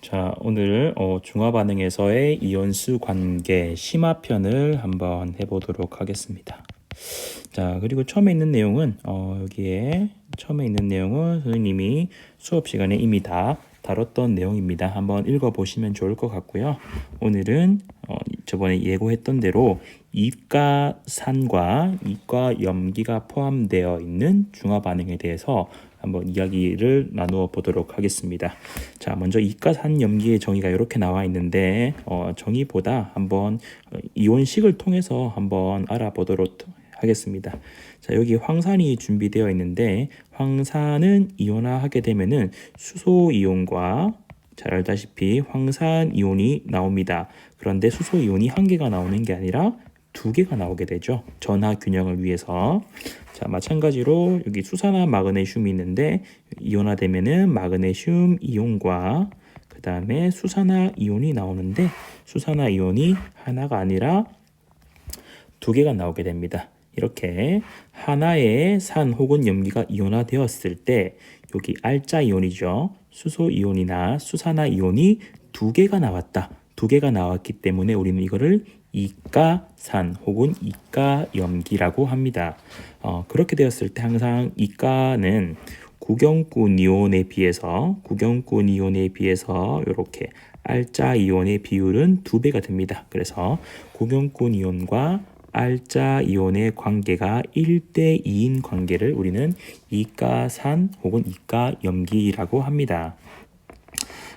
자, 오늘 중화 반응에서의 이온수 관계 심화편을 한번 해보도록 하겠습니다. 자, 그리고 처음에 있는 내용은 여기에 처음에 있는 내용은 선생님이 수업 시간에 이미 다 다뤘던 내용입니다. 한번 읽어보시면 좋을 것 같고요. 오늘은 저번에 예고했던 대로 이가산과 이가염기가 포함되어 있는 중화 반응에 대해서 한번 이야기를 나누어 보도록 하겠습니다. 자, 먼저 이가산염기의 정의가 이렇게 나와 있는데 정의보다 한번 이온식을 통해서 한번 알아보도록 하겠습니다. 자, 여기 황산이 준비되어 있는데 황산은 이온화하게 되면은 수소 이온과 잘 알다시피 황산 이온이 나옵니다. 그런데 수소 이온이 한 개가 나오는 게 아니라 두 개가 나오게 되죠. 전하 균형을 위해서. 자, 마찬가지로 여기 수산화 마그네슘이 있는데 이온화되면은 마그네슘 이온과 그 다음에 수산화 이온이 나오는데 수산화 이온이 하나가 아니라 두 개가 나오게 됩니다. 이렇게 하나의 산 혹은 염기가 이온화되었을 때 여기 알자 이온이죠. 수소 이온이나 수산화 이온이 두 개가 나왔다. 두 개가 나왔기 때문에 우리는 이거를 이가산 혹은 이가염기라고 합니다. 그렇게 되었을 때 항상 이가는 구경꾼 이온에 비해서 이렇게 알자 이온의 비율은 2배가 됩니다. 그래서 구경꾼 이온과 알자 이온의 관계가 1대2인 관계를 우리는 이가산 혹은 이가염기라고 합니다.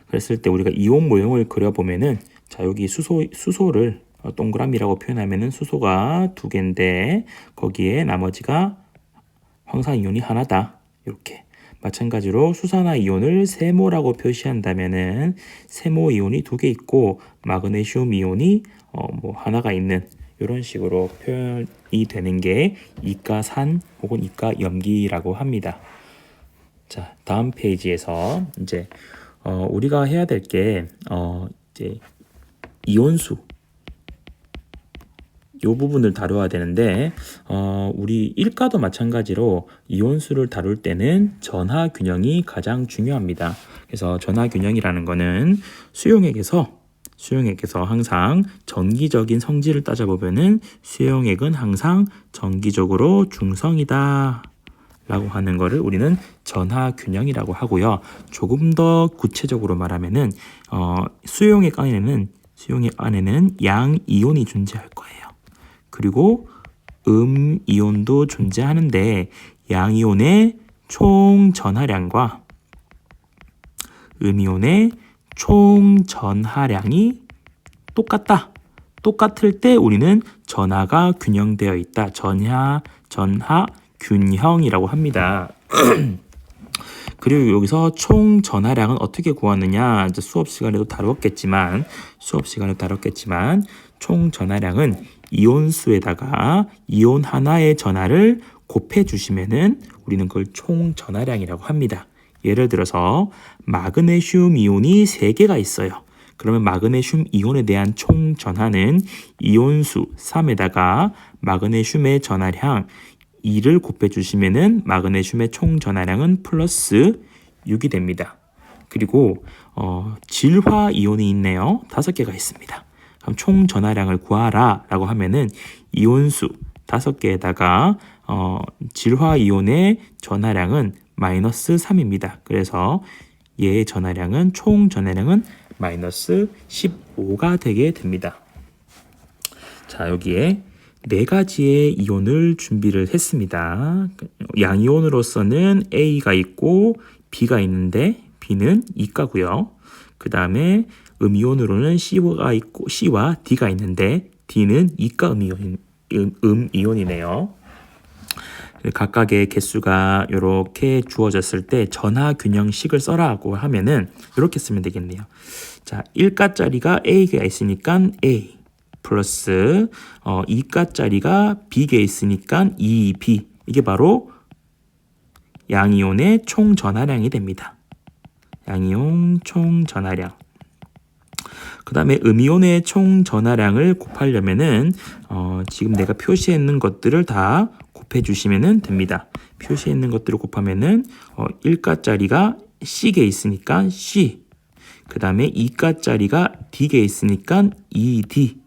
그랬을 때 우리가 이온 모형을 그려보면은 자, 여기 수소를 동그라미라고 표현하면은 수소가 2개인데 거기에 나머지가 황산 이온이 하나다. 이렇게. 마찬가지로 수산화 이온을 세모라고 표시한다면은 세모 이온이 2개 있고 마그네슘 이온이 하나가 있는 이런 식으로 표현이 되는 게 이가산 혹은 이가염기라고 합니다. 자, 다음 페이지에서 이제 우리가 해야 될 게 이제 이온수 이 부분을 다뤄야 되는데 우리 일가도 마찬가지로 이온수를 다룰 때는 전하 균형이 가장 중요합니다. 그래서 전하 균형이라는 거는 수용액에서 항상 전기적인 성질을 따져보면은 수용액은 항상 전기적으로 중성이다 라고 하는 거를 우리는 전하 균형이라고 하고요. 조금 더 구체적으로 말하면은 수용액 안에는 양 이온이 존재할 거예요. 그리고 이온도 존재하는데 양 이온의 총 전하량과 이온의 총 전하량이 똑같을 때 우리는 전하가 균형되어 있다. 전하 균형이라고 합니다. 그리고 여기서 총 전하량은 어떻게 구하느냐? 이제 수업 시간에도 다뤘겠지만 총 전하량은 이온수에다가 이온 하나의 전하를 곱해 주시면은 우리는 그걸 총 전하량이라고 합니다. 예를 들어서 마그네슘 이온이 3개가 있어요. 그러면 마그네슘 이온에 대한 총 전하는 이온수 3에다가 마그네슘의 전하량 2를 곱해 주시면은 마그네슘의 총 전하량은 플러스 6이 됩니다. 그리고 질화 이온이 있네요. 5개가 있습니다. 그럼 총 전하량을 구하라 라고 하면은 이온수 5개에다가 질화 이온의 전하량은 마이너스 3입니다. 그래서 얘의 전하량은 총 전하량은 마이너스 15가 되게 됩니다. 자, 여기에 4가지의 이온을 준비를 했습니다. 양이온으로서는 A가 있고 B가 있는데 B는 이가고요. 그 다음에 음이온으로는 C와 D가 있는데 D는 이가 음이온이네요. 각각의 개수가 이렇게 주어졌을 때 전하 균형식을 써라고 하면은 이렇게 쓰면 되겠네요. 자, 1가짜리가 A가 있으니까 A 플러스 2가짜리가 B가 있으니까 2B 이게 바로 양이온의 총 전하량이 됩니다. 양이온 총 전하량. 그 다음에 음이온의 총 전하량을 곱하려면은 지금 내가 표시했는 것들을 다 곱해 주시면 됩니다. 표시했는 것들을 곱하면은 1가짜리가 C개 있으니까 C 그 다음에 이가짜리가 D게 있으니까 ED.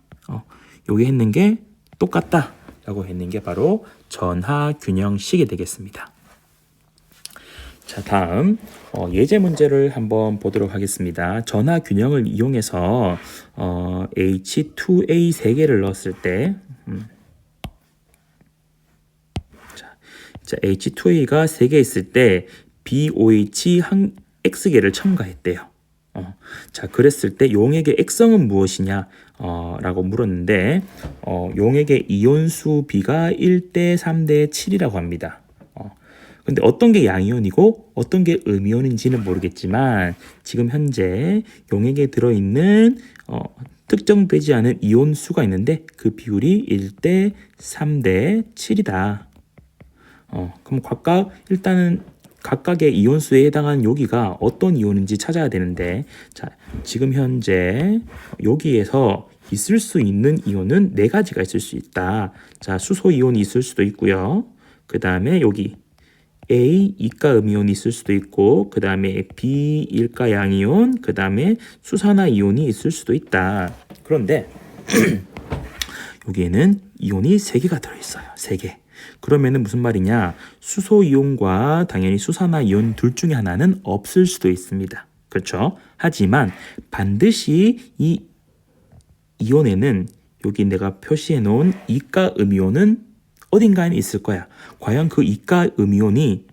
요게 했는 게 똑같다 라고 했는 게 바로 전하균형식이 되겠습니다. 자, 다음 예제 문제를 한번 보도록 하겠습니다. 전하균형을 이용해서 H2A 3개를 넣었을 때 자, H2A가 3개 있을 때 BOH 한 X개를 첨가했대요. 자, 그랬을 때 용액의 액성은 무엇이냐 라고 물었는데 용액의 이온수 B가 1대 3대 7이라고 합니다. 근데 어떤 게 양이온이고 어떤 게 음이온인지는 모르겠지만 지금 현재 용액에 들어있는 특정되지 않은 이온수가 있는데 그 비율이 1대 3대 7이다. 그럼 각각 일단은 각각의 이온수에 해당하는 여기가 어떤 이온인지 찾아야 되는데 자, 지금 현재 여기에서 있을 수 있는 이온은 4가지가 있을 수 있다. 자, 수소 이온이 있을 수도 있고요. 그 다음에 여기 A 이가 음이온이 있을 수도 있고 그 다음에 B 일가 양이온 그 다음에 수산화 이온이 있을 수도 있다. 그런데 여기에는 이온이 3개가 들어있어요. 3개. 그러면은 무슨 말이냐? 수소 이온과 당연히 수산화 이온 둘 중에 하나는 없을 수도 있습니다. 그렇죠? 하지만 반드시 이 이온에는 여기 내가 표시해 놓은 이가 음이온은 어딘가에 있을 거야. 과연 그 이가 음이온이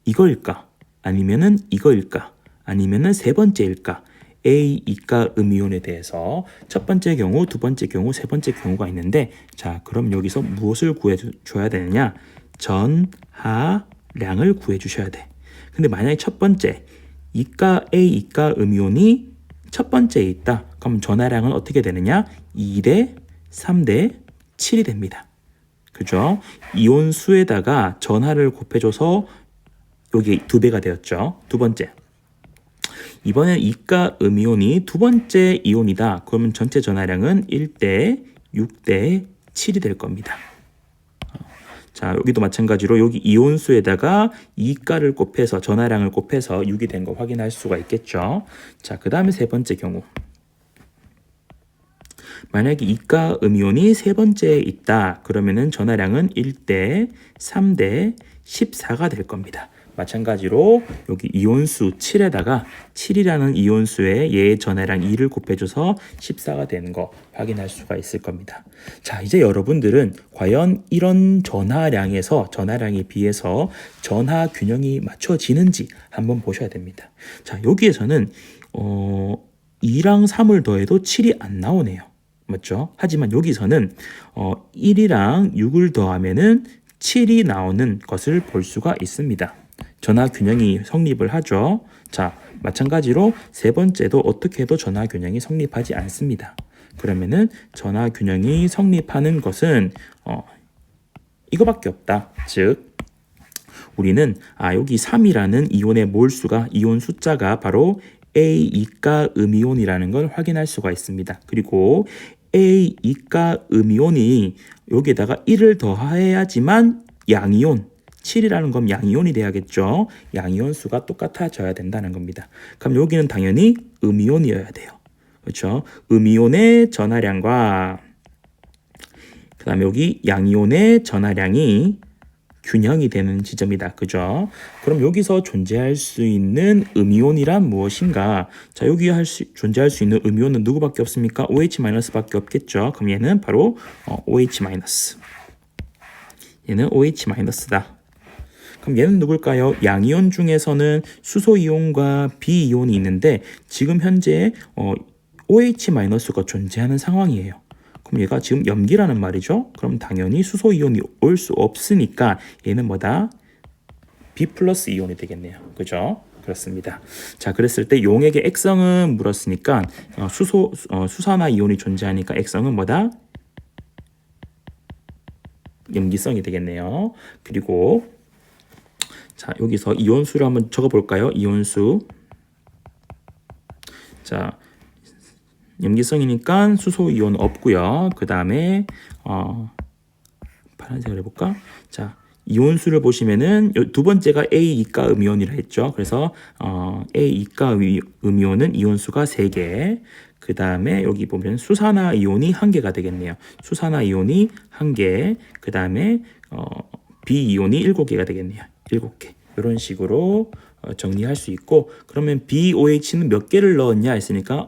이거일까? 아니면은 이거일까? 아니면은 세 번째일까? A 이가 음이온에 대해서 첫 번째 경우, 두 번째 경우, 세 번째 경우가 있는데 자, 그럼 여기서 무엇을 구해 줘야 되느냐? 전하량을 구해 주셔야 돼. 근데 만약에 첫 번째 이가 A 이가 음이온이 첫 번째에 있다. 그럼 전하량은 어떻게 되느냐? 2대 3대 7이 됩니다. 그죠? 이온수에다가 전하를 곱해줘서 여기 2배가 되었죠. 두 번째. 이번엔 이가 음이온이 두 번째 이온이다. 그러면 전체 전하량은 1대 6대 7이 될 겁니다. 자, 여기도 마찬가지로 여기 이온수에다가 이가를 곱해서 전하량을 곱해서 6이 된 거 확인할 수가 있겠죠. 자, 그 다음에 세 번째 경우. 만약에 이가 음이온이 세 번째에 있다. 그러면은 전하량은 1대 3대 14가 될 겁니다. 마찬가지로 여기 이온수 7에다가 7이라는 이온수에 얘의 전하량 2를 곱해줘서 14가 되는 거 확인할 수가 있을 겁니다. 자, 이제 여러분들은 과연 이런 전하량에서 전하량에 비해서 전하 균형이 맞춰지는지 한번 보셔야 됩니다. 자, 여기에서는 2랑 3을 더해도 7이 안 나오네요. 맞죠? 하지만 여기서는 1이랑 6을 더하면은 7이 나오는 것을 볼 수가 있습니다. 전하 균형이 성립을 하죠. 자, 마찬가지로 세 번째도 어떻게 해도 전하 균형이 성립하지 않습니다. 그러면은 전하 균형이 성립하는 것은 이거밖에 없다. 즉 우리는 여기 3이라는 이온의 몰수가 이온 숫자가 바로 A 이가 음이온이라는 걸 확인할 수가 있습니다. 그리고 A 이가 음이온이 여기에다가 1을 더해야지만 양이온 7이라는 건 양이온이 돼야겠죠. 양이온 수가 똑같아져야 된다는 겁니다. 그럼 여기는 당연히 음이온이어야 돼요. 그렇죠? 음이온의 전하량과 그 다음에 여기 양이온의 전하량이 균형이 되는 지점이다. 그죠? 그럼 여기서 존재할 수 있는 음이온이란 무엇인가? 자, 여기 존재할 수 있는 음이온은 누구밖에 없습니까? OH-밖에 없겠죠. 그럼 얘는 바로 OH-. 얘는 OH-다. 그럼 얘는 누굴까요? 양이온 중에서는 수소이온과 B이온이 있는데 지금 현재 OH-가 존재하는 상황이에요. 그럼 얘가 지금 염기라는 말이죠. 그럼 당연히 수소이온이 올 수 없으니까 얘는 뭐다? B 플러스 이온이 되겠네요. 그죠? 그렇습니다. 자, 그랬을 때 용액의 액성은 물었으니까 수산화 이온이 존재하니까 액성은 뭐다? 염기성이 되겠네요. 그리고 자, 여기서 이온수를 한번 적어볼까요? 이온수. 자, 염기성이니까 수소 이온 없고요. 그 다음에 파란색을 해볼까? 자, 이온수를 보시면은 두 번째가 A 이가 음이온이라 했죠. 그래서 A 이가 음이온은 이온수가 3개. 그 다음에 여기 보면 수산화 이온이 1개가 되겠네요. 수산화 이온이 1개. 그 다음에 B 이온이 7개가 되겠네요. 7개. 이런 식으로 정리할 수 있고, 그러면 BOH는 몇 개를 넣었냐 했으니까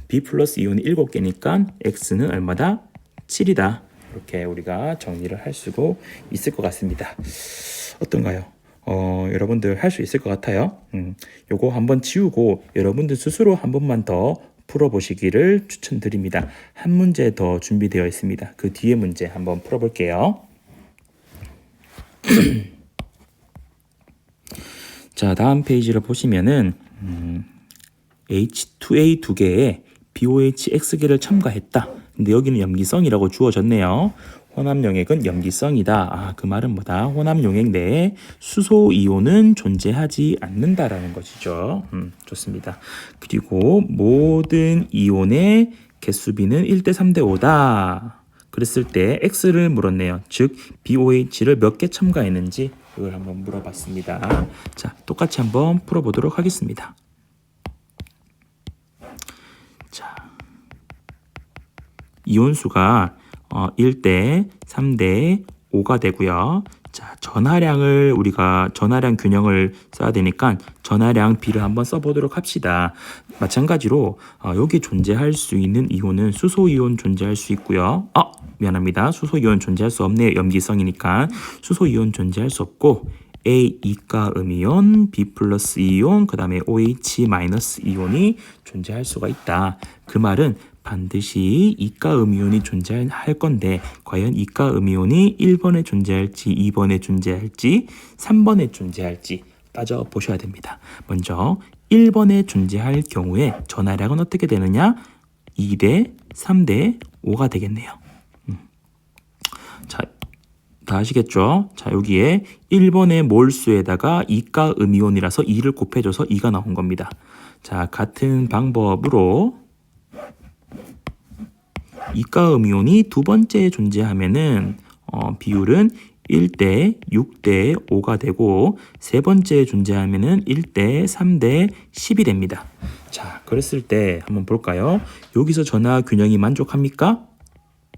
B 플러스 이온이 7개니까 X는 얼마다? 7이다. 이렇게 우리가 정리를 할 수가 있을 것 같습니다. 어떤가요? 여러분들 할 수 있을 것 같아요. 요거 한번 지우고 여러분들 스스로 한 번만 더 풀어보시기를 추천드립니다. 한 문제 더 준비되어 있습니다. 그 뒤에 문제 한번 풀어볼게요. 자, 다음 페이지를 보시면은 H2A 2개에 BOH X개를 첨가했다. 근데 여기는 염기성이라고 주어졌네요. 혼합용액은 염기성이다. 그 말은 뭐다? 혼합용액 내에 수소 이온은 존재하지 않는다라는 것이죠. 좋습니다. 그리고 모든 이온의 개수비는 1대 3대 5다. 그랬을 때 X를 물었네요. 즉 BOH를 몇 개 첨가했는지 그걸 한번 물어봤습니다. 자, 똑같이 한번 풀어보도록 하겠습니다. 자, 이온수가 1대 3대 5가 되고요. 자, 전하량을 우리가 전하량 균형을 써야 되니까 전하량 B를 한번 써보도록 합시다. 마찬가지로 여기 존재할 수 있는 이온은 수소이온 존재할 수 있고요. 미안합니다. 수소이온 존재할 수 없네요. 염기성이니까 수소이온 존재할 수 없고 A 이가 음이온, B 플러스 이온, 그 다음에 OH 마이너스 이온이 존재할 수가 있다. 그 말은 반드시 이가 음이온이 존재할 건데 과연 이가 음이온이 1번에 존재할지 2번에 존재할지 3번에 존재할지 따져보셔야 됩니다. 먼저 1번에 존재할 경우에 전하량은 어떻게 되느냐? 2대 3대 5가 되겠네요. 자, 다 아시겠죠? 자, 여기에 1번의 몰수에다가 이가 음이온이라서 2를 곱해줘서 2가 나온 겁니다. 자, 같은 방법으로 이가 음이온이 두 번째에 존재하면은 비율은 1대 6대 5가 되고 세 번째에 존재하면은 1대 3대 10이 됩니다. 자, 그랬을 때 한번 볼까요? 여기서 전하 균형이 만족합니까?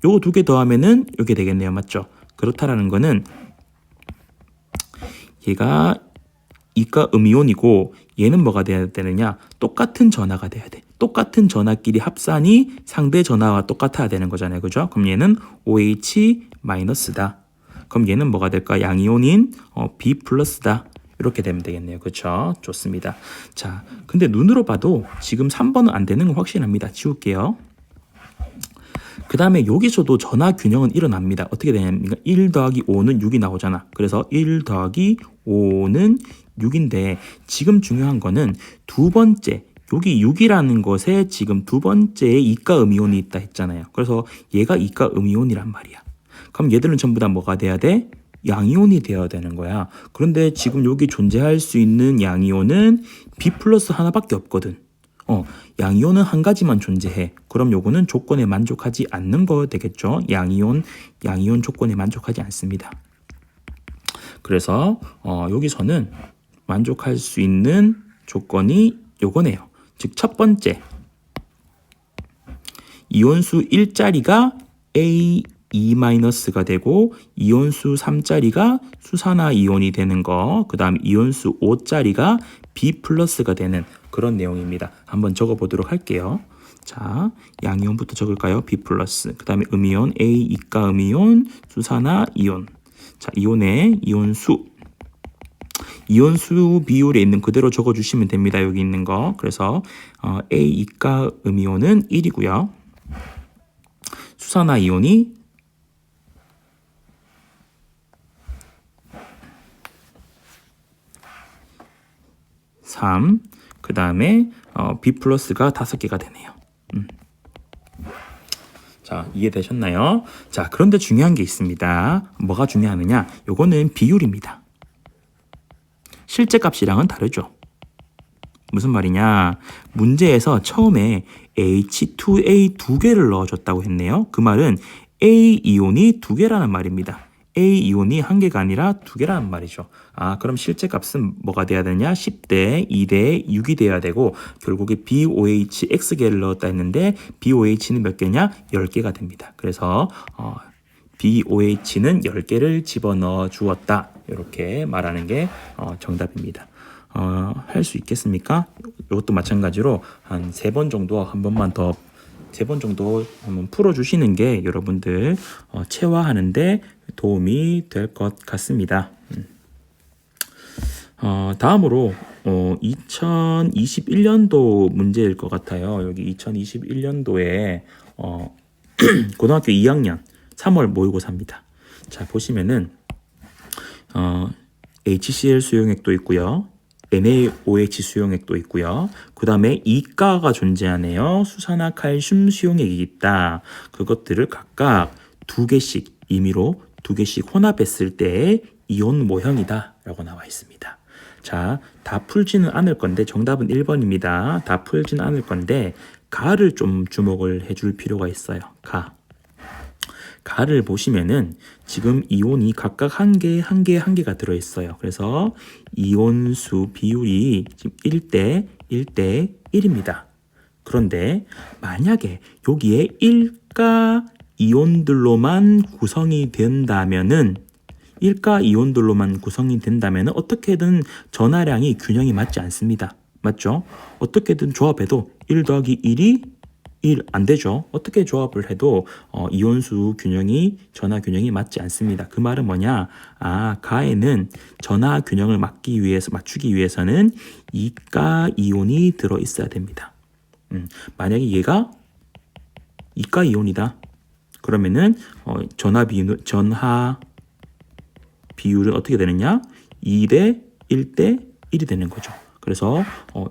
요거 두 개 더하면은 요게 되겠네요. 맞죠? 그렇다라는 거는 얘가 이가 음이온이고 얘는 뭐가 돼야 되느냐? 똑같은 전하가 돼야 돼. 똑같은 전하끼리 합산이 상대 전하와 똑같아야 되는 거잖아요. 그죠? 그럼 얘는 OH 마이너스다. 그럼 얘는 뭐가 될까? 양이온인 B 플러스다. 이렇게 되면 되겠네요. 그렇죠? 좋습니다. 자, 근데 눈으로 봐도 지금 3번은 안 되는 건 확실합니다. 지울게요. 그 다음에 여기서도 전하 균형은 일어납니다. 어떻게 되냐면 1 더하기 5는 6이 나오잖아. 그래서 1 더하기 5는 6인데 지금 중요한 거는 두 번째 여기 6이라는 것에 지금 두 번째에 이가 음이온이 있다 했잖아요. 그래서 얘가 이가 음이온이란 말이야. 그럼 얘들은 전부 다 뭐가 돼야 돼? 양이온이 되어야 되는 거야. 그런데 지금 여기 존재할 수 있는 양이온은 B 플러스 하나밖에 없거든. 양이온은 한 가지만 존재해. 그럼 요거는 조건에 만족하지 않는 거 되겠죠. 양이온 조건에 만족하지 않습니다. 그래서 여기서는 만족할 수 있는 조건이 요거네요. 즉 첫 번째 이온수 1짜리가 A2-가 되고 이온수 3짜리가 수산화 이온이 되는 거, 그 다음 이온수 5짜리가 B 플러스가 되는 그런 내용입니다. 한번 적어보도록 할게요. 자, 양이온부터 적을까요? B 플러스, 그 다음에 음이온 A 이가 음이온, 수산화 이온. 자, 이온의 이온수 비율에 있는 그대로 적어주시면 됩니다. 여기 있는 거. 그래서 A 이가 음이온은 1이고요. 수산화 이온이 3, 그 다음에 B 플러스가 5개가 되네요. 자, 이해되셨나요? 자, 그런데 중요한 게 있습니다. 뭐가 중요하느냐? 요거는 비율입니다. 실제 값이랑은 다르죠. 무슨 말이냐? 문제에서 처음에 H2A 2개를 넣어줬다고 했네요. 그 말은 A 이온이 2개라는 말입니다. A 이온이 한 개가 아니라 두 개란 말이죠. 그럼 실제 값은 뭐가 돼야 되냐? 10대 2대 6이 돼야 되고 결국에 BOH X개를 넣었다 했는데 BOH는 몇 개냐? 10개가 됩니다. 그래서 BOH는 10개를 집어넣어 주었다. 이렇게 말하는 게 정답입니다. 할 수 있겠습니까? 이것도 마찬가지로 한 3번 정도 세 번 정도 한번 풀어주시는 게 여러분들 체화하는데 도움이 될 것 같습니다. 다음으로 2021년도 문제일 것 같아요. 여기 2021년도에 고등학교 2학년 3월 모의고사입니다. 자, 보시면은 HCl 수용액도 있고요. NaOH 수용액도 있고요. 그 다음에 이가가 존재하네요. 수산화 칼슘 수용액이 있다. 그것들을 각각 2개씩 임의로 2개씩 혼합했을 때의 이온 모형이다 라고 나와 있습니다. 자, 다 풀지는 않을 건데 정답은 1번입니다. 다 풀지는 않을 건데 가를 좀 주목을 해줄 필요가 있어요. 가를 보시면은 지금 이온이 각각 한 개가 들어있어요. 그래서 이온수 비율이 지금 1대 1대 1입니다. 그런데 만약에 여기에 1가 이온들로만 구성이 된다면은 어떻게든 전하량이 균형이 맞지 않습니다. 맞죠? 어떻게든 조합해도 1 더하기 1이 1 안 되죠. 어떻게 조합을 해도 이온수 균형이 전하 균형이 맞지 않습니다. 그 말은 뭐냐? 가에는 전하 균형을 맞추기 위해서는 이가 이온이 들어 있어야 됩니다. 만약에 얘가 이가 이온이다. 그러면은 전하 비율은 어떻게 되느냐? 2대 1대 1이 되는 거죠. 그래서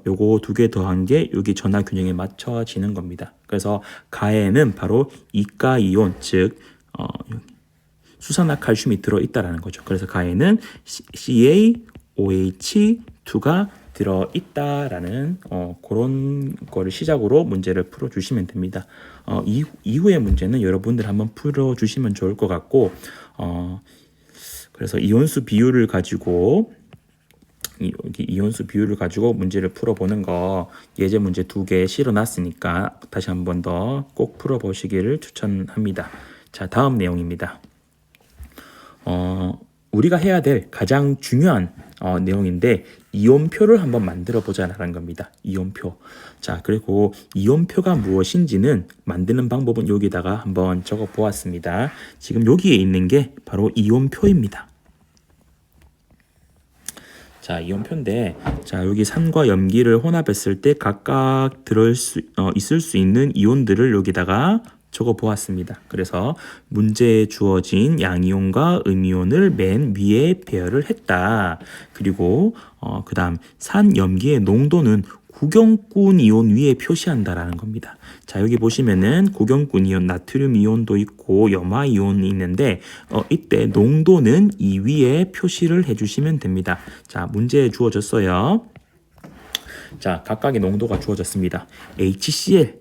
요거 2개 더한 게 여기 전하 균형에 맞춰지는 겁니다. 그래서 가에는 바로 이가 이온, 즉 수산화 칼슘이 들어있다라는 거죠. 그래서 가에는 CaOH2가 들어있다라는 그런 거를 시작으로 문제를 풀어주시면 됩니다. 이후의 문제는 여러분들 한번 풀어주시면 좋을 것 같고 그래서 이온수 비율을 가지고 문제를 풀어보는 거 예제 문제 2개 실어놨으니까 다시 한 번 더 꼭 풀어보시기를 추천합니다. 자, 다음 내용입니다. 우리가 해야 될 가장 중요한 내용인데 이온표를 한번 만들어 보자라는 겁니다. 이온표. 자, 그리고 이온표가 무엇인지는 만드는 방법은 여기다가 한번 적어 보았습니다. 지금 여기에 있는 게 바로 이온표입니다. 자, 이온표인데, 자, 여기 산과 염기를 혼합했을 때 각각 있을 수 있는 이온들을 여기다가 적어 보았습니다. 그래서 문제에 주어진 양이온과 음이온을 맨 위에 배열을 했다. 그리고 그 다음 산 염기의 농도는 구경꾼 이온 위에 표시한다라는 겁니다. 자, 여기 보시면은 구경꾼 이온, 나트륨 이온도 있고 염화 이온이 있는데 이때 농도는 이 위에 표시를 해주시면 됩니다. 자, 문제에 주어졌어요. 자, 각각의 농도가 주어졌습니다. HCl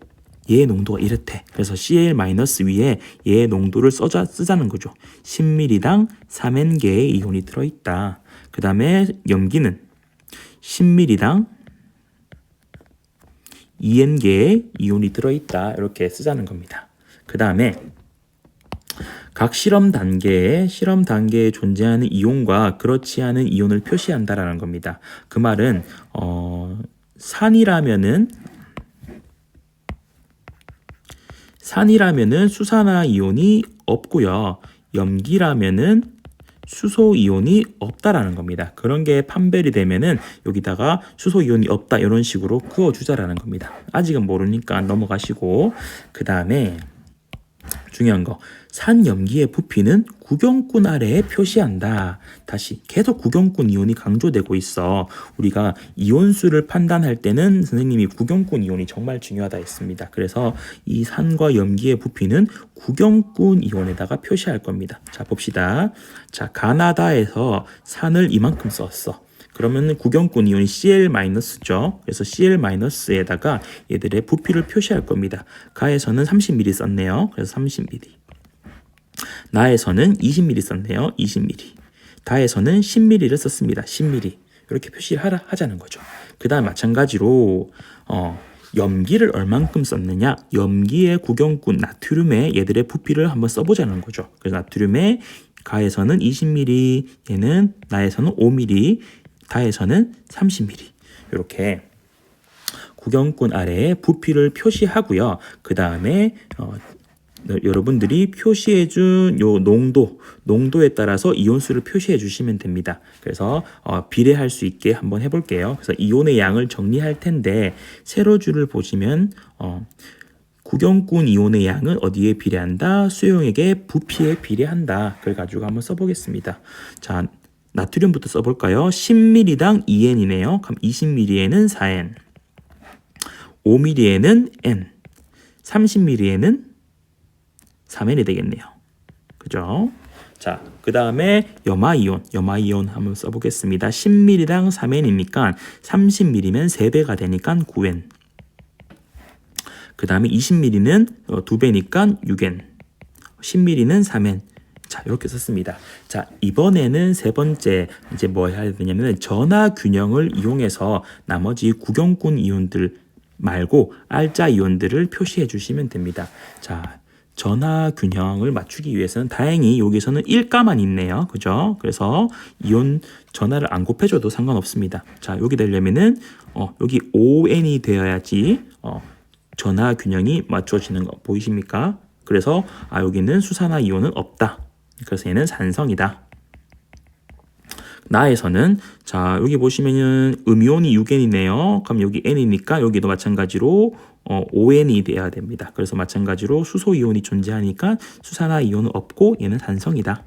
얘의 농도가 이렇대. 그래서 Cl- 위에 얘의 농도를 쓰자는 거죠. 10ml당 3N개의 이온이 들어있다. 그 다음에 염기는 10ml당 2N개의 이온이 들어있다. 이렇게 쓰자는 겁니다. 그 다음에 각 실험 단계에 존재하는 이온과 그렇지 않은 이온을 표시한다라는 겁니다. 그 말은 산이라면은 수산화 이온이 없고요. 염기라면은 수소 이온이 없다라는 겁니다. 그런 게 판별이 되면은 여기다가 수소 이온이 없다 이런 식으로 그어주자라는 겁니다. 아직은 모르니까 넘어가시고 그 다음에 중요한 거 산 염기의 부피는 구경꾼 아래에 표시한다. 다시 계속 구경꾼 이온이 강조되고 있어. 우리가 이온수를 판단할 때는 선생님이 구경꾼 이온이 정말 중요하다 했습니다. 그래서 이 산과 염기의 부피는 구경꾼 이온에다가 표시할 겁니다. 자, 봅시다. 자, 가나다에서 산을 이만큼 썼어. 그러면 구경꾼 이온이 Cl-죠. 그래서 Cl-에다가 얘들의 부피를 표시할 겁니다. 가에서는 30ml 썼네요. 그래서 30ml. 나에서는 20ml 썼네요. 20ml. 다에서는 10ml를 썼습니다. 10ml. 이렇게 표시를 하자는 거죠. 그 다음 마찬가지로 염기를 얼만큼 썼느냐, 염기의 구경꾼 나트륨에 얘들의 부피를 한번 써보자는 거죠. 그래서 나트륨의 가에서는 20ml, 얘는 나에서는 5ml, 다에서는 30ml. 이렇게 구경꾼 아래에 부피를 표시하고요. 그 다음에 여러분들이 표시해준 요 농도에 따라서 이온수를 표시해 주시면 됩니다. 그래서 비례할 수 있게 한번 해볼게요. 그래서 이온의 양을 정리할 텐데 세로줄을 보시면 구경꾼 이온의 양은 어디에 비례한다? 수용액의 부피에 비례한다. 그걸 가지고 한번 써보겠습니다. 자, 나트륨부터 써볼까요? 10ml당 2N이네요. 그럼 20ml에는 4N, 5ml에는 N, 30ml에는 3N이 되겠네요. 그죠? 자, 그 다음에 염화이온 한번 써보겠습니다. 10ml당 3N이니까 30ml면 3배가 되니까 9N. 그 다음에 20ml는 2배니까 6N. 10ml는 3N. 자, 이렇게 썼습니다. 자, 이번에는 세 번째 이제 뭐 해야 되냐면 전하 균형을 이용해서 나머지 구경꾼 이온들 말고 알짜 이온들을 표시해 주시면 됩니다. 자, 전하 균형을 맞추기 위해서는 다행히 여기서는 1가만 있네요. 그죠? 그래서 이온 전하를 안 곱해줘도 상관없습니다. 자, 여기 되려면은 여기 5N이 되어야지 전하 균형이 맞춰지는 거 보이십니까? 그래서 여기는 수산화 이온은 없다. 그래서 얘는 산성이다. 나에서는 자, 여기 보시면은 음이온이 6N이네요. 그럼 여기 N이니까 여기도 마찬가지로 5N이 돼야 됩니다. 그래서 마찬가지로 수소 이온이 존재하니까 수산화 이온은 없고 얘는 산성이다.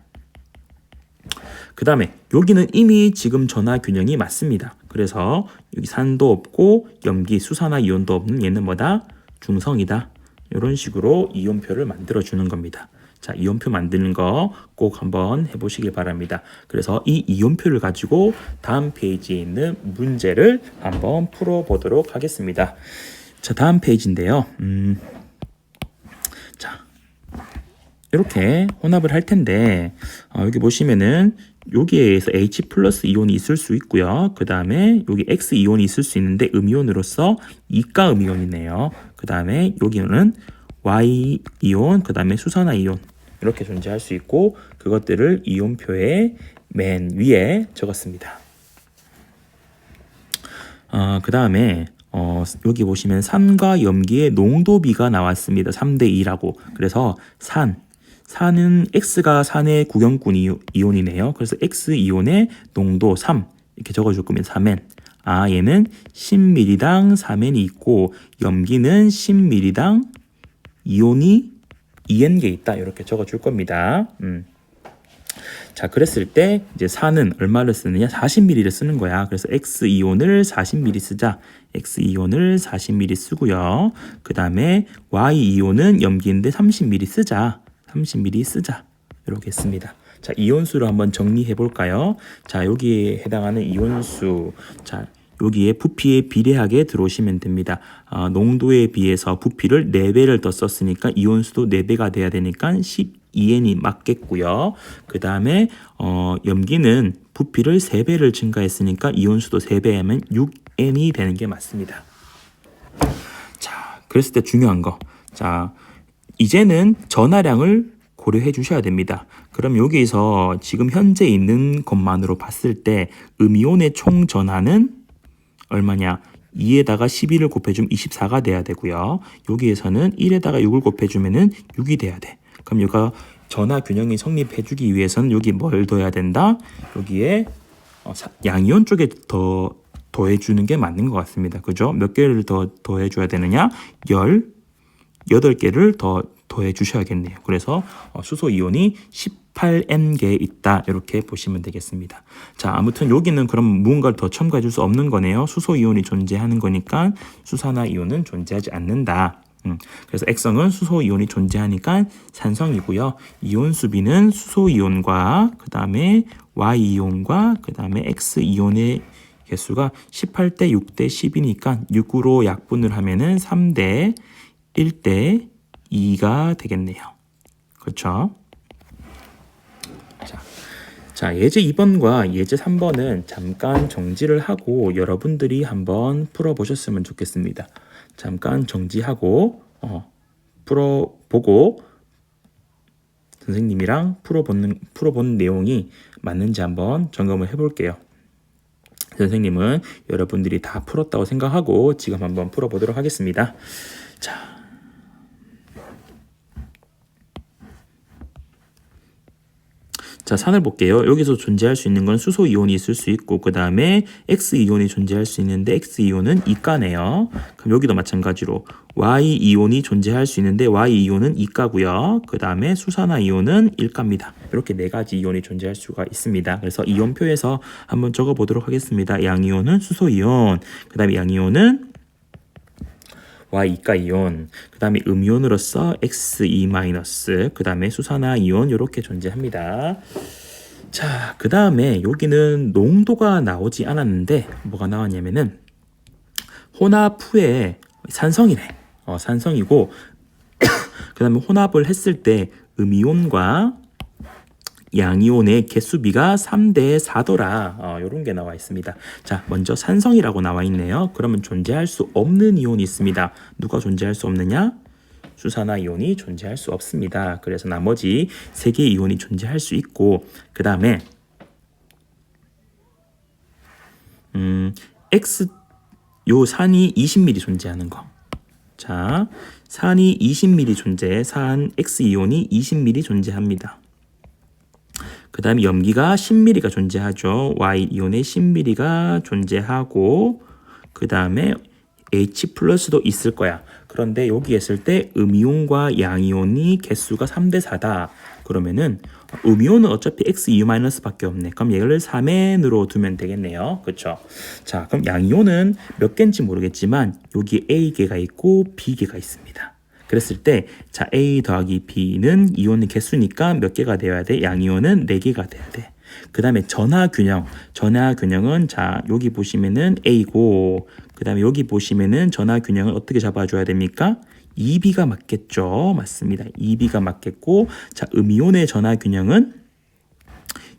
그 다음에 여기는 이미 지금 전하 균형이 맞습니다. 그래서 여기 산도 없고 염기, 수산화 이온도 없는 얘는 뭐다? 중성이다. 이런 식으로 이온표를 만들어 주는 겁니다. 자, 이온표 만드는 거 꼭 한번 해보시길 바랍니다. 그래서 이 이온표를 가지고 다음 페이지에 있는 문제를 한번 풀어보도록 하겠습니다. 자, 다음 페이지인데요. 자, 이렇게 혼합을 할 텐데 여기 보시면은 여기에 의해서 H 플러스 이온이 있을 수 있고요. 그 다음에 여기 X 이온이 있을 수 있는데 음이온으로서 이가 음이온이네요. 그 다음에 여기는 Y 이온, 그 다음에 수산화 이온 이렇게 존재할 수 있고 그것들을 이온표의 맨 위에 적었습니다. 그 다음에 여기 보시면 산과 염기의 농도비가 나왔습니다. 3대2라고. 그래서 산은 X가 산의 구경꾼 이온이네요. 그래서 X 이온의 농도 3 이렇게 적어줄 거면 3N. 얘는 10ml당 3N이 있고 염기는 10ml당 이온이 2N개 있다. 이렇게 적어줄 겁니다. 자, 그랬을 때 이제 산은 얼마를 쓰느냐? 40ml를 쓰는 거야. 그래서 X 이온을 40ml 쓰자. X 이온을 40ml 쓰고요. 그 다음에 Y 이온은 염기인데 30ml 쓰자. 30ml 쓰자. 이렇게 씁니다. 자, 이온수를 한번 정리해 볼까요? 자, 여기에 해당하는 이온수. 자, 여기에 부피에 비례하게 들어오시면 됩니다. 농도에 비해서 부피를 4배를 더 썼으니까 이온수도 4배가 돼야 되니까 12N이 맞겠고요. 그 다음에 염기는 부피를 3배를 증가했으니까 이온수도 3배하면 6N이 되는 게 맞습니다. 자, 그랬을 때 중요한 거. 자, 이제는 전하량을 고려해 주셔야 됩니다. 그럼 여기서 지금 현재 있는 것만으로 봤을 때 음이온의 총 전하는 얼마냐? 2에다가 12를 곱해주면 24가 돼야 되고요. 여기에서는 1에다가 6을 곱해주면 6이 돼야 돼. 그럼 여기가 전하 균형이 성립해주기 위해서는 여기 뭘 더해야 된다? 여기에 양이온 쪽에 더 더해주는 게 맞는 것 같습니다. 그죠? 몇 개를 더 더해줘야 되느냐? 18개를 더해 주셔야겠네요. 그래서 수소 이온이 18N개 있다. 이렇게 보시면 되겠습니다. 자, 아무튼 여기는 그럼 무언가를 더 첨가해 줄 수 없는 거네요. 수소 이온이 존재하는 거니까 수산화 이온은 존재하지 않는다. 그래서 액성은 수소 이온이 존재하니까 산성이고요. 이온 수비는 수소 이온과 그 다음에 Y 이온과 그 다음에 X 이온의 개수가 18대 6대 10이니까 6으로 약분을 하면은 3대 1대 2가 되겠네요. 그렇죠? 자, 예제 2번과 예제 3번은 잠깐 정지를 하고 여러분들이 한번 풀어보셨으면 좋겠습니다. 잠깐 정지하고 풀어보고 선생님이랑 풀어본 내용이 맞는지 한번 점검을 해볼게요. 선생님은 여러분들이 다 풀었다고 생각하고 지금 한번 풀어보도록 하겠습니다. 자, 산을 볼게요. 여기서 존재할 수 있는 건 수소 이온이 있을 수 있고 그 다음에 X 이온이 존재할 수 있는데 X 이온은 이가네요. 그럼 여기도 마찬가지로 Y 이온이 존재할 수 있는데 Y 이온은 이가고요. 그 다음에 수산화 이온은 일가입니다. 이렇게 네 가지 이온이 존재할 수가 있습니다. 그래서 이온표에서 한번 적어 보도록 하겠습니다. 양이온은 수소 이온, 그 다음에 양이온은 Y2가 이온, 그 다음에 음이온으로서 Xe-, 그 다음에 수산화 이온 이렇게 존재합니다. 자, 그 다음에 여기는 농도가 나오지 않았는데 뭐가 나왔냐면은 혼합 후에 산성이네. 산성이고 그 다음에 혼합을 했을 때 음이온과 양이온의 개수비가 3대 4더라. 이런 게 나와 있습니다. 자, 먼저 산성이라고 나와 있네요. 그러면 존재할 수 없는 이온이 있습니다. 누가 존재할 수 없느냐? 수산화 이온이 존재할 수 없습니다. 그래서 나머지 3개의 이온이 존재할 수 있고 그 다음에 X 요 산이 20ml 존재하는 거. 자, 산이 20ml 존재해. 산 X 이온이 20ml 존재합니다. 그 다음에 염기가 10ml가 존재하죠. Y 이온에 10ml가 존재하고 그 다음에 H 플러스도 있을 거야. 그런데 여기 했을 때 음이온과 양이온이 개수가 3대 4다. 그러면은 음이온은 어차피 Xe- 밖에 없네. 그럼 얘를 3n으로 두면 되겠네요. 그렇죠? 자, 그럼 양이온은 몇 개인지 모르겠지만 여기 A개가 있고 B개가 있습니다. 그랬을 때 자, A 더하기 B는 이온의 개수니까 몇 개가 되어야 돼? 양이온은 4개가 돼야 돼. 그 다음에 전하균형은 자, 여기 보시면은 A고 그 다음에 여기 보시면은 전하균형을 어떻게 잡아줘야 됩니까? 2B가 맞겠죠. 맞습니다. 2B가 맞겠고 자, 음이온의 전하균형은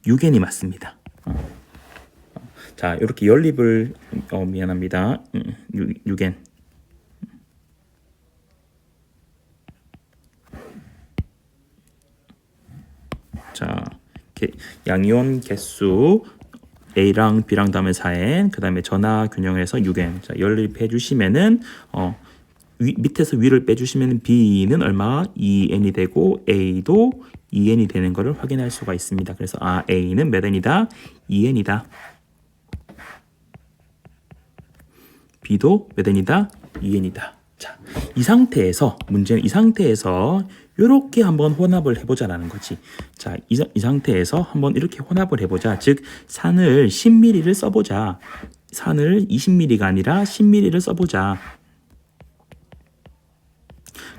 6N이 맞습니다. 자, 이렇게 연립을 미안합니다. 6N. 자, 양이온 개수 A랑 B랑 다음에 4N, 그 다음에 전하 균형에서 6N. 자, 연립해 주시면은 밑에서 위를 빼주시면 B는 얼마? 2N이 되고 A도 2N이 되는 것을 확인할 수가 있습니다. 그래서 A는 몇 N이다? 2N이다. B도 몇 N이다? 2N이다. 자, 문제는 이 상태에서 이렇게 한번 혼합을 해보자라는 거지. 자, 이 상태에서 한번 이렇게 혼합을 해보자. 즉, 산을 10ml를 써보자. 산을 20ml가 아니라 10ml를 써보자.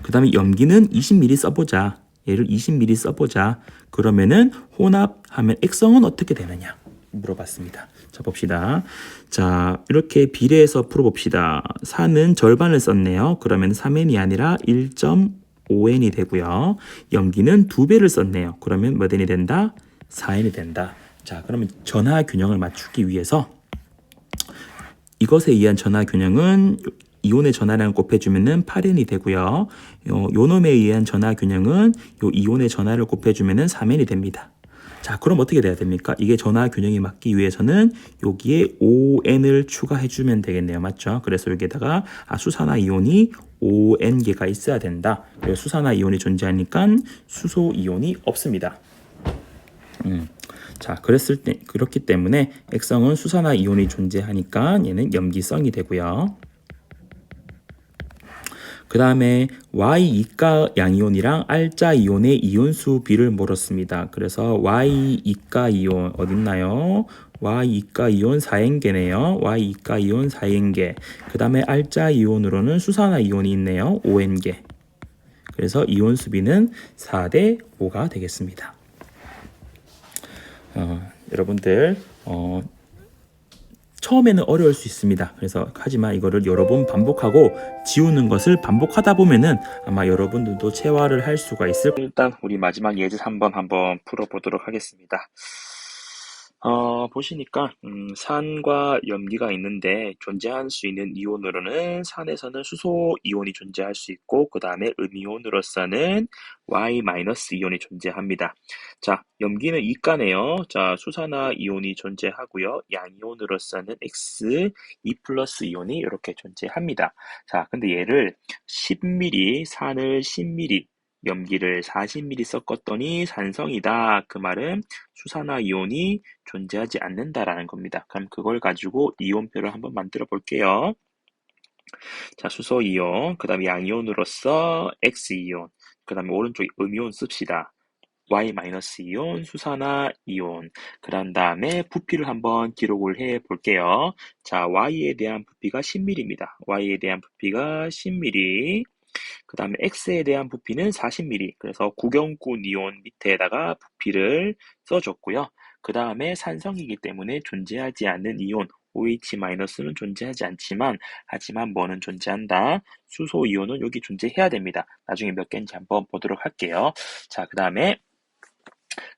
그 다음에 염기는 20ml 써보자. 얘를 20ml 써보자. 그러면은 혼합하면 액성은 어떻게 되느냐? 물어봤습니다. 자, 봅시다. 자, 이렇게 비례해서 풀어봅시다. 산은 절반을 썼네요. 그러면 3n이 아니라 1.5n이 되고요. 염기는 2배를 썼네요. 그러면 몇 n이 된다? 4n이 된다. 자, 그러면 전하 균형을 맞추기 위해서 이것에 의한 전하 균형은 이온의 전하량을 곱해주면은 8n이 되고요. 요 놈에 의한 전하 균형은 요 이온의 전하를 곱해주면은 3n이 됩니다. 자, 그럼 어떻게 돼야 됩니까? 이게 전하 균형이 맞기 위해서는 여기에 5n을 추가해주면 되겠네요. 맞죠? 그래서 여기에다가 수산화 이온이 5n개가 있어야 된다. 그리고 수산화 이온이 존재하니까 수소 이온이 없습니다. 자, 그렇기 때문에 액성은 수산화 이온이 존재하니까 얘는 염기성이 되고요. 그 다음에 Y2가 양이온이랑 R자 이온의 이온수 비를 물었습니다. 그래서 Y2가 이온 어딨나요? Y2가 이온 4N개네요. Y2가 이온 4N개. 그 다음에 R자 이온으로는 수산화 이온이 있네요. 5N개. 그래서 이온수 비는 4대 5가 되겠습니다. 여러분들 처음에는 어려울 수 있습니다. 그래서 하지만 이거를 여러 번 반복하고 지우는 것을 반복하다 보면은 아마 여러분들도 체화를 할 수가 있을 거예요. 일단 우리 마지막 예제 3번 한번 풀어보도록 하겠습니다. 보시니까 산과 염기가 있는데 존재할 수 있는 이온으로는 산에서는 수소 이온이 존재할 수 있고 그 다음에 음이온으로서는 Y- 이온이 존재합니다. 자, 염기는 이가네요. 자, 수산화 이온이 존재하고요. 양이온으로서는 X, 2 플러스 이온이 이렇게 존재합니다. 자, 근데 얘를 10ml, 산을 10ml, 염기를 40ml 섞었더니 산성이다. 그 말은 수산화 이온이 존재하지 않는다라는 겁니다. 그럼 그걸 가지고 이온표를 한번 만들어 볼게요. 자, 수소 이온, 그 다음에 양이온으로서 X이온, 그 다음에 오른쪽에 음이온 씁시다. Y-이온, 수산화 이온. 그런 다음에 부피를 한번 기록을 해 볼게요. 자, Y에 대한 부피가 10ml입니다. Y에 대한 부피가 10ml. 그 다음에 X에 대한 부피는 40ml. 그래서 구경꾼 이온 밑에다가 부피를 써줬고요. 그 다음에 산성이기 때문에 존재하지 않는 이온 OH-는 존재하지 않지만 하지만 뭐는 존재한다. 수소 이온은 여기 존재해야 됩니다. 나중에 몇 개인지 한번 보도록 할게요. 자, 그 다음에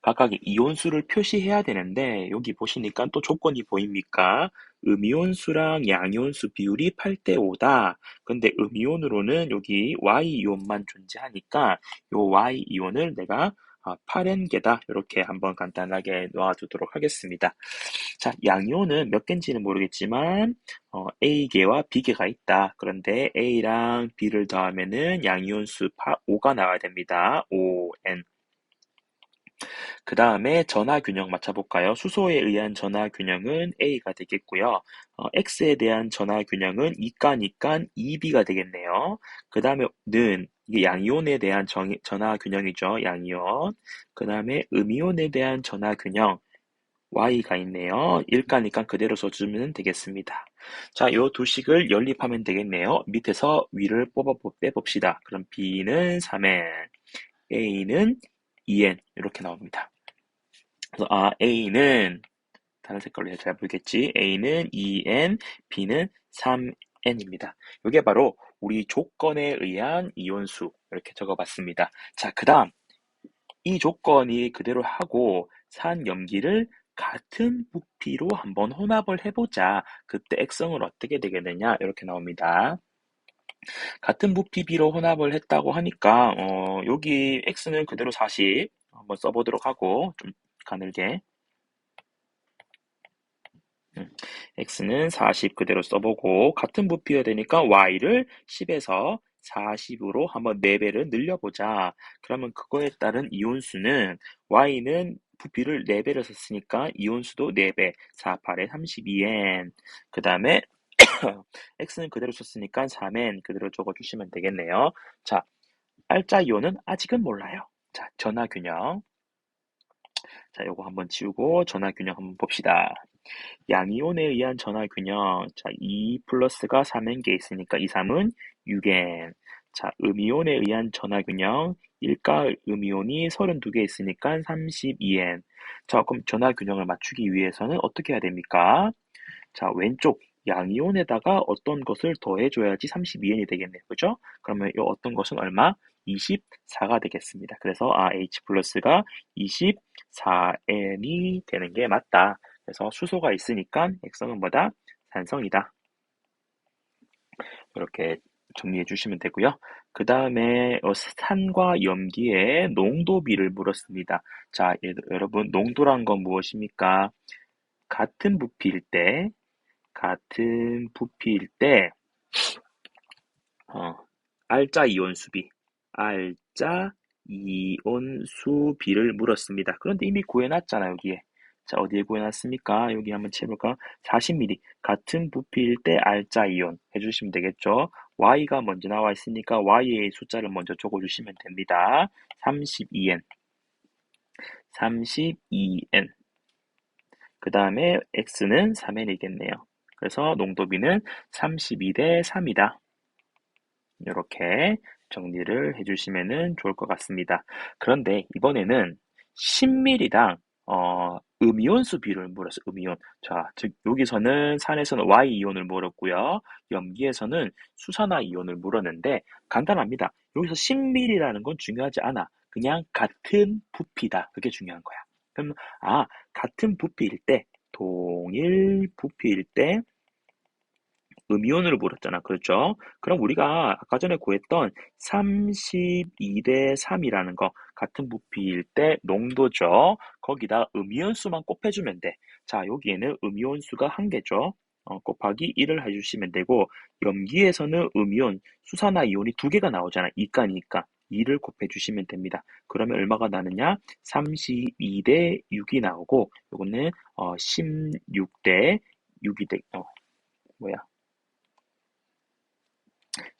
각각의 이온수를 표시해야 되는데 여기 보시니까 또 조건이 보입니까? 음이온수랑 양이온수 비율이 8대 5다. 근데 음이온으로는 여기 Y이온만 존재하니까 요 Y이온을 내가 8N개다. 이렇게 한번 간단하게 놓아두도록 하겠습니다. 자, 양이온은 몇 개인지는 모르겠지만 A개와 B개가 있다. 그런데 A랑 B를 더하면은 양이온수 5가 나와야 됩니다. 5N. 그 다음에 전하 균형 맞춰볼까요? 수소에 의한 전하 균형은 A가 되겠고요. X에 대한 전하 균형은 이가니까 2B가 되겠네요. 그 다음에 는 이게 양이온에 대한 전하 균형이죠. 양이온. 그 다음에 음이온에 대한 전하 균형 Y가 있네요. 일가니까 그대로 써주면 되겠습니다. 자, 요 두 식을 연립하면 되겠네요. 밑에서 위를 빼봅시다. 그럼 B는 3N, A는 2N 이렇게 나옵니다. 그래서 A는 다른 색깔로 해야 잘 보이겠지. A는 2N, B는 3N입니다. 이게 바로 우리 조건에 의한 이온수 이렇게 적어봤습니다. 자, 그 다음 이 조건이 그대로 하고 산 염기를 같은 부피로 한번 혼합을 해보자. 그때 액성은 어떻게 되겠느냐 이렇게 나옵니다. 같은 부피비로 혼합을 했다고 하니까 여기 X는 그대로 40 한번 써보도록 하고 좀 가늘게 X는 40 그대로 써보고 같은 부피여야 되니까 Y를 10에서 40으로 한번 4배를 늘려보자. 그러면 그거에 따른 이온수는 Y는 부피를 4배를 썼으니까 이온수도 4배, 4, 8에 32N. 그 다음에 X는 그대로 썼으니까 3N 그대로 적어주시면 되겠네요. 자, 알짜 이온은 아직은 몰라요. 자, 전하균형. 자, 요거 한번 지우고 전하균형 한번 봅시다. 양이온에 의한 전하균형. 자, 2 플러스가 3n개 있으니까 2, 3은 6n. 자, 음이온에 의한 전하균형. 1가 음이온이 32개 있으니까 32n. 자, 그럼 전하균형을 맞추기 위해서는 어떻게 해야 됩니까? 자, 왼쪽 양이온에다가 어떤 것을 더해줘야지 32n이 되겠네요. 그죠? 그러면 이 어떤 것은 얼마? 24가 되겠습니다. 그래서 H 플러스가 24n이 되는 게 맞다. 그래서 수소가 있으니까 액성은 뭐다? 산성이다. 이렇게 정리해 주시면 되고요. 그 다음에 산과 염기의 농도비를 물었습니다. 자, 여러분 농도란 건 무엇입니까? 같은 부피일 때 어, 알짜 이온 수비, 알짜 이온 수비를 물었습니다. 그런데 이미 구해놨잖아, 여기에. 자, 어디에 구해놨습니까? 여기 한번 채볼까? 40ml. 같은 부피일 때 알짜 이온 해주시면 되겠죠? Y가 먼저 나와 있으니까 Y의 숫자를 먼저 적어주시면 됩니다. 32N. 32N. 그 다음에 X는 3N이겠네요. 그래서 농도비는 32대 3이다. 이렇게 정리를 해주시면 좋을 것 같습니다. 그런데 이번에는 10ml당 음이온수 비율을 물었어요. 음이온. 자, 즉 여기서는 산에서는 Y이온을 물었고요. 염기에서는 수산화 이온을 물었는데 간단합니다. 여기서 10ml라는 건 중요하지 않아. 그냥 같은 부피다. 그게 중요한 거야. 그럼 같은 부피일 때, 동일 부피일 때 음이온으로 물었잖아. 그렇죠? 그럼 우리가 아까 전에 구했던 32대 3이라는 거 같은 부피일 때 농도죠. 거기다 음이온 수만 곱해주면 돼. 자, 여기에는 음이온 수가 한 개죠. 곱하기 1을 해주시면 되고 염기에서는 음이온, 수산화 이온이 두 개가 나오잖아. 이가니까 2를 곱해주시면 됩니다. 그러면 얼마가 나느냐? 32대 6이 나오고 요거는 16대 6이 돼. 뭐야?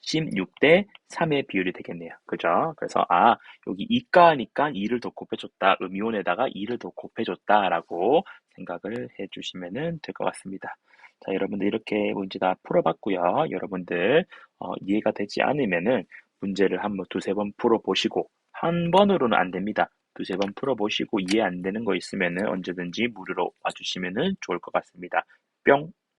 16대 3의 비율이 되겠네요. 그죠? 그래서 여기 이가니까 2를 더 곱해줬다. 음이온에다가 2를 더 곱해줬다라고 생각을 해주시면 될 것 같습니다. 자, 여러분들 이렇게 문제 다 풀어봤고요. 여러분들 이해가 되지 않으면은 문제를 한번 두세 번 풀어보시고 한 번으로는 안 됩니다. 두세 번 풀어보시고 이해 안 되는 거 있으면은 언제든지 물으러 와주시면은 좋을 것 같습니다. 뿅!